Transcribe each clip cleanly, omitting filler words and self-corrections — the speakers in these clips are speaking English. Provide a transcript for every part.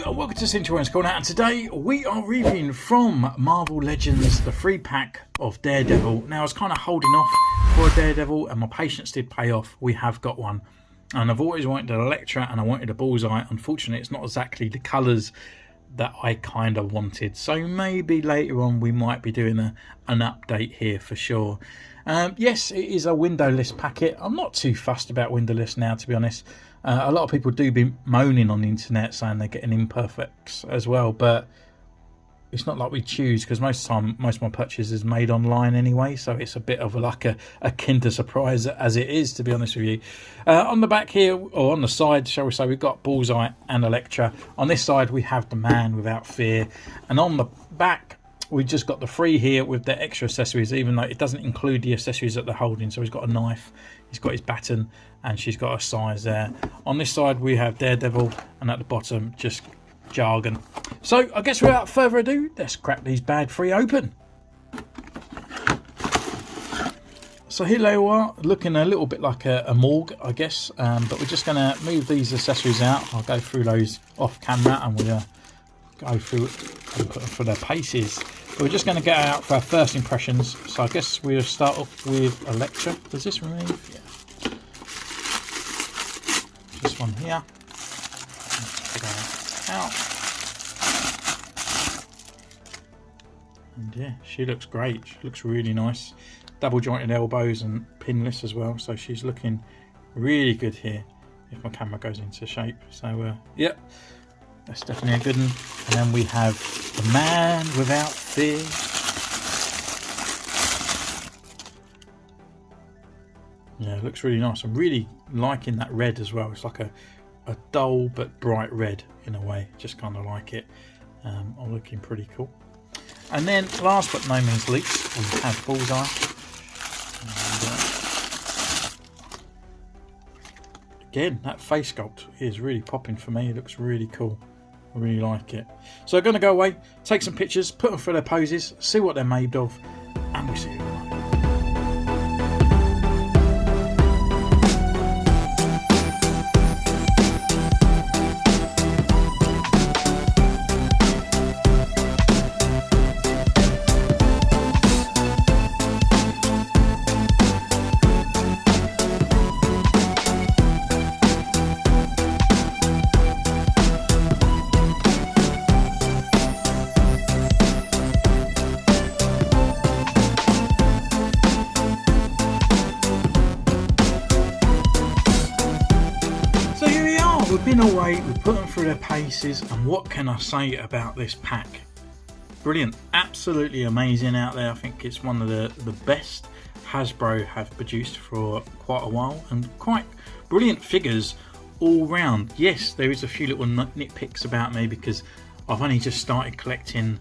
and welcome to Centurion's Corner, and today we are reviewing from Marvel Legends the free pack of Daredevil. Now I was kind of holding off for a Daredevil and my patience did pay off. We have got one, and I've always wanted an Elektra and I wanted a Bullseye. Unfortunately it's not exactly the colours that I kind of wanted, so maybe later on we might be doing an update here for sure. Yes, it is a windowless packet. I'm not too fussed about windowless now, to be honest. A lot of people do be moaning on the internet saying they're getting imperfects as well, but it's not like we choose, because most of the time most of my purchases is made online anyway, so it's a bit of like a kinder surprise as it is, to be honest with you. On the back here, or on the side shall we say, we've got Bullseye and Elektra. On this side we have the Man Without Fear, and on the back we've just got the free here with the extra accessories, even though it doesn't include the accessories that they're holding. So he's got a knife, he's got his baton, and she's got a size there. On this side we have Daredevil, and at the bottom just jargon. So I guess without further ado, let's crack these bad three open. So here they are, looking a little bit like a morgue, I guess, but we're just going to move these accessories out. I'll go through those off camera and we'll go through and put them through their paces. But we're just going to get out for our first impressions. So I guess we'll start off with Elektra. Does this remove? Yeah. This one here. Out. And yeah, she looks great. She looks really nice. Double jointed elbows and pinless as well. So she's looking really good here, if my camera goes into shape. So yeah. That's definitely a good one. And then we have the Man Without Fear. Yeah, it looks really nice. I'm really liking that red as well. It's like a dull but bright red in a way. Just kind of like it. All looking pretty cool. And then last but no means least, we have Bullseye. And, again, that face sculpt is really popping for me. It looks really cool. I really like it. So I'm going to go away, take some pictures, put them through their poses, see what they're made of, and we'll see you. We've been away, we've put them through their paces, and what can I say about this pack? Brilliant, absolutely amazing out there. I think it's one of the best Hasbro have produced for quite a while, and quite brilliant figures all round. Yes, there is a few little nitpicks about me because I've only just started collecting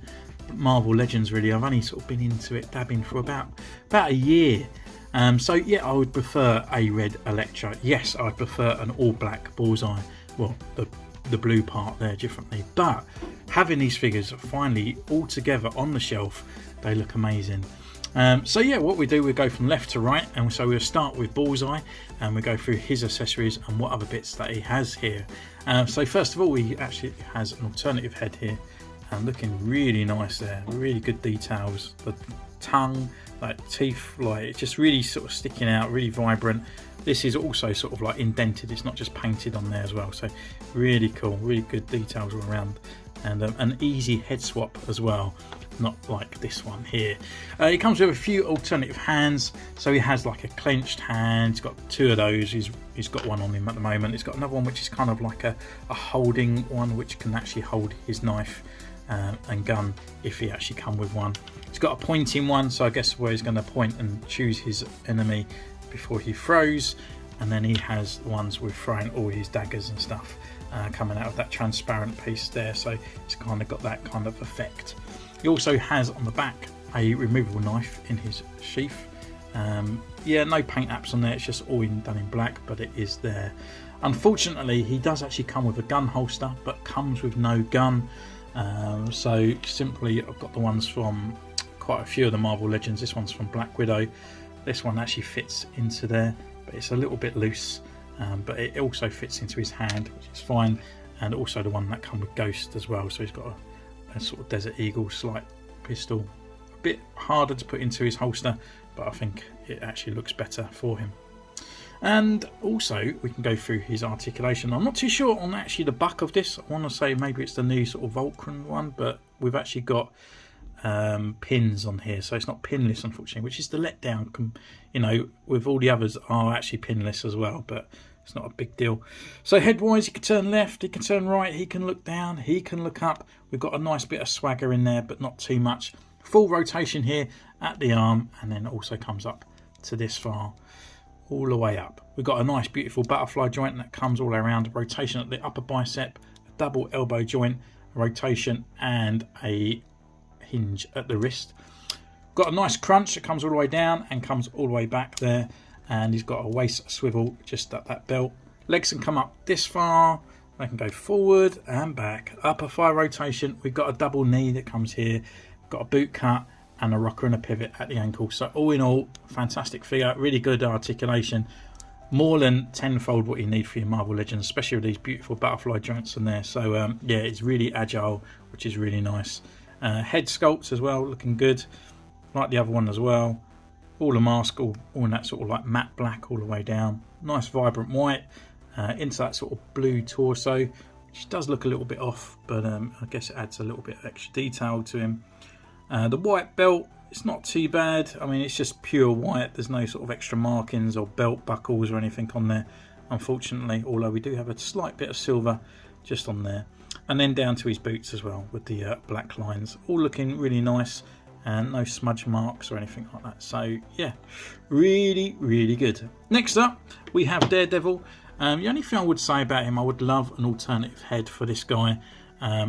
Marvel Legends really. I've only sort of been into it, dabbing for about a year. So yeah, I would prefer a red Elektra. Yes, I'd prefer an all black Bullseye. Well, the blue part there differently. But having these figures finally all together on the shelf, they look amazing. So yeah, what we do, we go from left to right, and so we'll start with Bullseye and we go through his accessories and what other bits that he has here. So first of all, he actually has an alternative head here, and looking really nice there. Really good details. The tongue, like teeth, like it's just really sort of sticking out, really vibrant. This is also sort of like indented, it's not just painted on there as well. So really cool, really good details all around, and an easy head swap as well, not like this one here. It comes with a few alternative hands. So he has like a clenched hand, he's got two of those. He's got one on him at the moment. He's got another one which is kind of like a holding one, which can actually hold his knife and gun if he actually come with one. He's got a pointing one, so I guess where he's going to point and choose his enemy before he throws. And then he has ones with throwing all his daggers and stuff coming out of that transparent piece there, so it's kind of got that kind of effect. He also has on the back a removable knife in his sheath. Yeah, no paint apps on there, it's just all done in black, but it is there. Unfortunately, he does actually come with a gun holster, but comes with no gun. So simply, I've got the ones from quite a few of the Marvel Legends. This one's from Black Widow. This one actually fits into there, but it's a little bit loose. But it also fits into his hand, which is fine. and also the one that come with Ghost as well. So he's got a sort of Desert Eagle slight pistol, a bit harder to put into his holster, but I think it actually looks better for him. And also we can go through his articulation. I'm not too sure on actually the buck of this. I want to say maybe it's the new sort of Vulcan one, but we've actually got pins on here, so it's not pinless unfortunately, which is the letdown. You know, with all the others are actually pinless as well, but it's not a big deal. So head wise, he can turn left, he can turn right, he can look down, he can look up. We've got a nice bit of swagger in there, but not too much. Full rotation here at the arm, and then it also comes up to this far, all the way up. We've got a nice beautiful butterfly joint that comes all around, rotation at the upper bicep, a double elbow joint, a rotation, and a hinge at the wrist. Got a nice crunch that comes all the way down and comes all the way back there, and he's got a waist swivel just at that belt. Legs can come up this far, they can go forward and back. Upper thigh rotation, we've got a double knee that comes here, got a boot cut and a rocker and a pivot at the ankle. So all in all, fantastic figure, really good articulation, more than tenfold what you need for your Marvel Legends, especially with these beautiful butterfly joints in there. So yeah, it's really agile, which is really nice. Head sculpts as well, looking good, like the other one as well. All the mask, all in that sort of like matte black all the way down. Nice vibrant white into that sort of blue torso, which does look a little bit off, but I guess it adds a little bit of extra detail to him. The white belt, it's not too bad. I mean, it's just pure white. There's no sort of extra markings or belt buckles or anything on there, unfortunately, although we do have a slight bit of silver just on there. And then down to his boots as well with the black lines, all looking really nice, and no smudge marks or anything like that. So yeah, really, really good. Next up, we have Daredevil. The only thing I would say about him, I would love an alternative head for this guy.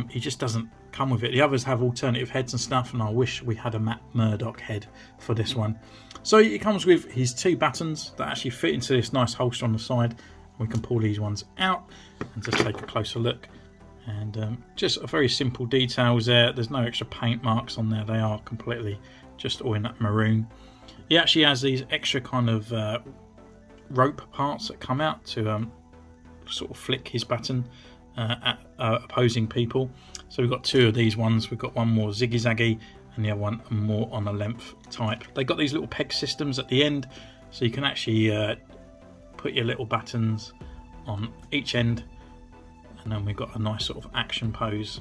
He just doesn't come with it. The others have alternative heads and stuff, and I wish we had a Matt Murdock head for this one. So it comes with his two buttons that actually fit into this nice holster on the side. We can pull these ones out and just take a closer look. And just a very simple details there. There's no extra paint marks on there. They are completely just all in that maroon. He actually has these extra kind of rope parts that come out to sort of flick his button at opposing people. So we've got two of these ones. We've got one more ziggy-zaggy and the other one more on a length type. They got these little peg systems at the end, so you can actually put your little buttons on each end. And then we've got a nice sort of action pose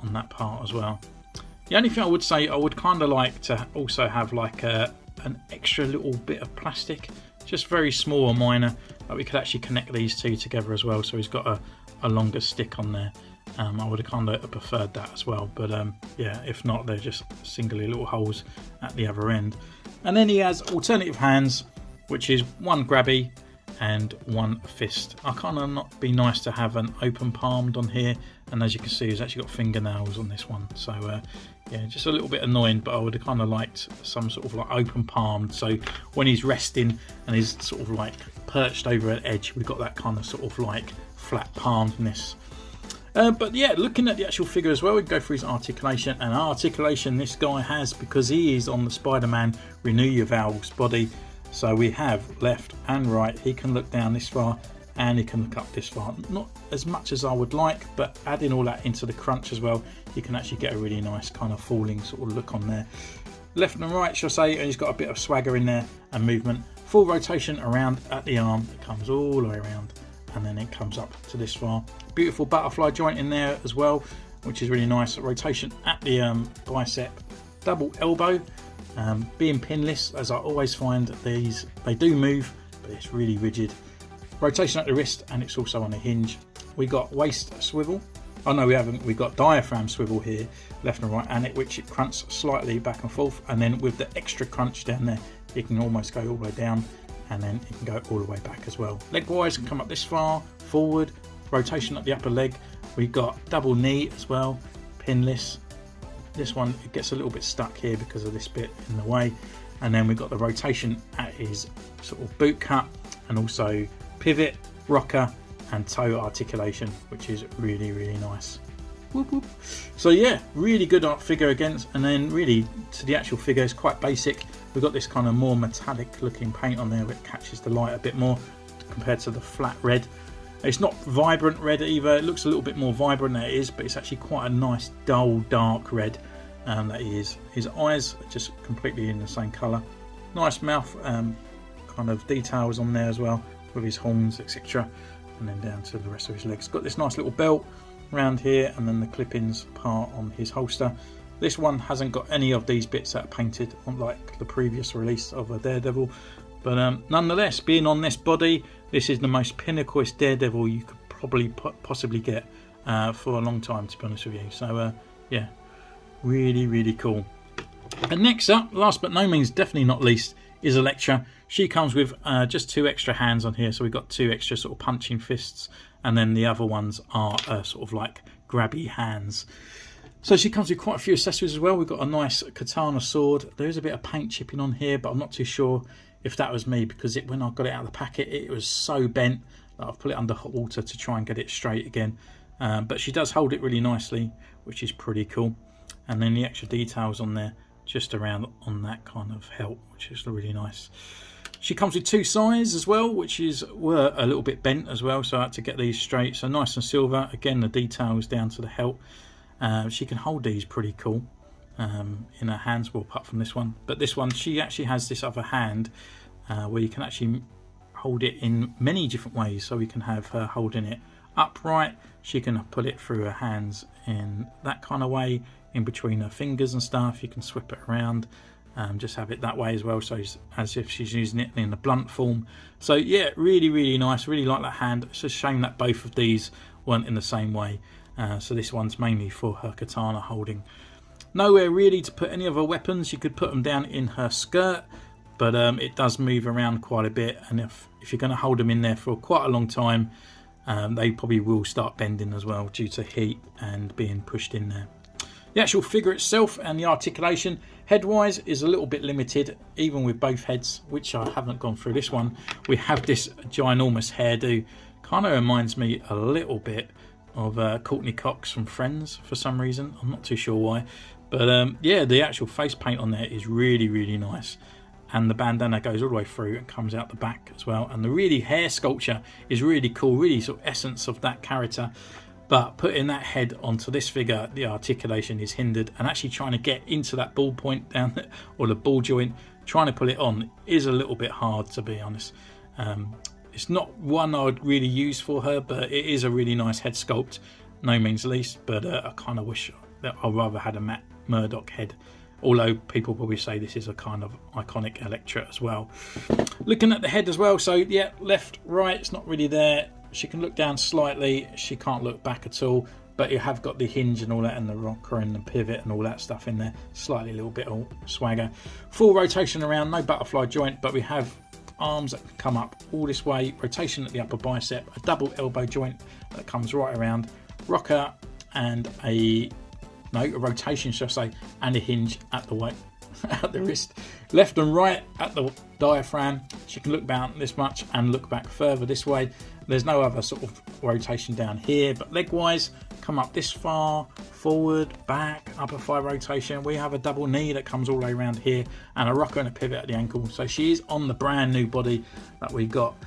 on that part as well. The only thing I would say, I would kind of like to also have like an extra little bit of plastic, just very small or minor, that we could actually connect these two together as well. So he's got a longer stick on there. I would have kind of preferred that as well, but yeah, if not, they're just singly little holes at the other end. And then he has alternative hands, which is one grabby and one fist. I kind of not be nice to have an open palmed on here, and as you can see, he's actually got fingernails on this one. So yeah, just a little bit annoying, but I would have kind of liked some sort of like open palmed, so when he's resting and he's sort of like perched over an edge, we've got that kind of sort of like flat palmedness. But yeah, looking at the actual figure as well, we can go through his articulation, and articulation this guy has, because he is on the Spider-Man Renew Your Valves body. So we have left and right. He can look down this far and he can look up this far. Not as much as I would like, but adding all that into the crunch as well, you can actually get a really nice kind of falling sort of look on there. Left and right, shall I say, and he's got a bit of swagger in there and movement. Full rotation around at the arm. It comes all the way around and then it comes up to this far. Beautiful butterfly joint in there as well, which is really nice. Rotation at the bicep. Double elbow. Being pinless, as I always find, these they do move, but it's really rigid. Rotation at the wrist, and it's also on a hinge. We got waist swivel. Oh no, we haven't. We've got diaphragm swivel here, left and right, and which it crunches slightly back and forth. And then with the extra crunch down there, it can almost go all the way down, and then it can go all the way back as well. Leg wise, can come up this far, forward. Rotation at the upper leg. We've got double knee as well, pinless. This one, it gets a little bit stuck here because of this bit in the way. And then we've got the rotation at his sort of boot cut, and also pivot, rocker and toe articulation, which is really, really nice. Whoop, whoop. So yeah, really good art figure against, and then really to the actual figure is quite basic. We've got this kind of more metallic looking paint on there that catches the light a bit more compared to the flat red. It's not vibrant red either. It looks a little bit more vibrant than it is, but it's actually quite a nice dull dark red that he is. His eyes are just completely in the same colour. Nice mouth kind of details on there as well, with his horns, etc. And then down to the rest of his legs. Got this nice little belt around here, and then the clippings part on his holster. This one hasn't got any of these bits that are painted, unlike the previous release of a Daredevil. But nonetheless, being on this body, this is the most pinnacleist Daredevil you could probably possibly get for a long time, to be honest with you. So yeah, really, really cool. And next up, last but no means definitely not least, is Elektra. She comes with just 2 extra hands on here, so we've got 2 extra sort of punching fists, and then the other ones are sort of like grabby hands. So she comes with quite a few accessories as well. We've got a nice katana sword. There is a bit of paint chipping on here, but I'm not too sure if that was me, because when I got it out of the packet, it was so bent that I've put it under hot water to try and get it straight again. But she does hold it really nicely, which is pretty cool. And then the extra details on there, just around on that kind of hilt, which is really nice. She comes with 2 sides as well, which were a little bit bent as well, so I had to get these straight. So nice and silver. Again, the details down to the hilt. She can hold these pretty cool in her hands, well, apart from this one. But this one, she actually has this other hand where you can actually hold it in many different ways. So we can have her holding it upright. She can put it through her hands in that kind of way, in between her fingers and stuff. You can swip it around, just have it that way as well, so it's as if she's using it in the blunt form. So yeah, really, really nice. Really like that hand. It's a shame that both of these weren't in the same way. So this one's mainly for her katana holding. Nowhere really to put any of her weapons. You could put them down in her skirt, but it does move around quite a bit, and if you're going to hold them in there for quite a long time, they probably will start bending as well due to heat and being pushed in there. The actual figure itself and the articulation head-wise is a little bit limited, even with both heads, which I haven't gone through this one. We have this ginormous hairdo. Kind of reminds me a little bit of Courtney Cox from Friends for some reason. I'm not too sure why. But yeah, the actual face paint on there is really, really nice. And the bandana goes all the way through and comes out the back as well. And the really hair sculpture is really cool, really sort of essence of that character. But putting that head onto this figure, the articulation is hindered, and actually trying to get into that ball point down there, or the ball joint, trying to pull it on is a little bit hard, to be honest. It's not one I would really use for her, but it is a really nice head sculpt, no means least. But I kind of wish that I'd rather had a Matt Murdock head, although people probably say this is a kind of iconic Elektra as well. Looking at the head as well, so yeah, left, right, it's not really there. She can look down slightly, she can't look back at all, but you have got the hinge and all that, and the rocker and the pivot and all that stuff in there. Slightly a little bit of swagger. Full rotation around, no butterfly joint, but we have arms that come up all this way, rotation at the upper bicep, a double elbow joint that comes right around, rocker and a rotation, should I say, and a hinge at the weight. At the wrist, left and right at the diaphragm. She can look down this much and look back further this way. There's no other sort of rotation down here, but leg wise, come up this far, forward, back, upper thigh rotation. We have a double knee that comes all the way around here, and a rocker and a pivot at the ankle. So she is on the brand new body that we got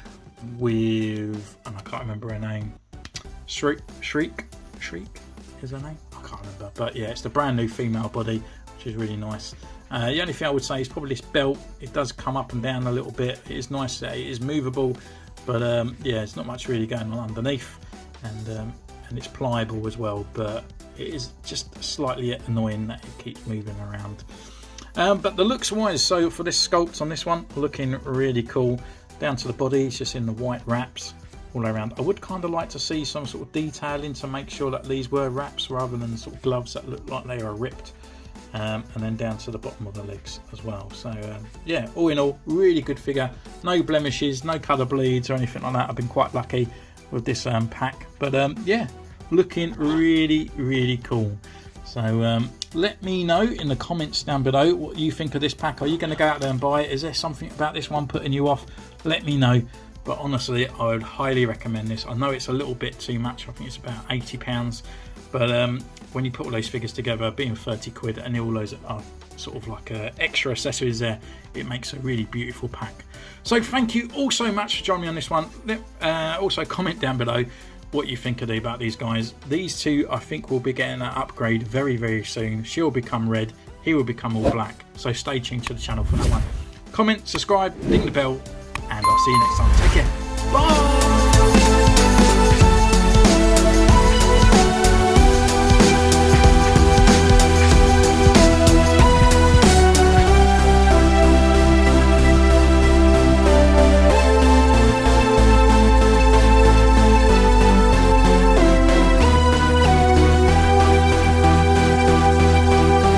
with, and I can't remember her name. Shriek is her name? I can't remember, but yeah, it's the brand new female body, which is really nice. The only thing I would say is probably this belt. It does come up and down a little bit. It is nice that it is movable, but yeah, it's not much really going on underneath, and it's pliable as well, but it is just slightly annoying that it keeps moving around. But the looks wise, so for this sculpt on this one, looking really cool. Down to the body, it's just in the white wraps all around. I would kind of like to see some sort of detailing to make sure that these were wraps rather than sort of gloves that look like they are ripped. And then down to the bottom of the legs as well. So yeah, all in all, really good figure. No blemishes, no colour bleeds or anything like that. I've been quite lucky with this pack. But yeah, looking really, really cool. So let me know in the comments down below what you think of this pack. Are you going to go out there and buy it? Is there something about this one putting you off? Let me know. But honestly, I would highly recommend this. I know it's a little bit too much. I think it's about £80. But when you put all those figures together, being 30 quid, and all those are sort of like extra accessories there, it makes a really beautiful pack. So thank you all so much for joining me on this one. Also comment down below what you think about these guys. These two I think will be getting that upgrade very, very soon. She'll become red, he will become all black, so stay tuned to the channel for that one. Comment, subscribe, ding the bell, and I'll see you next time. Take care. Bye.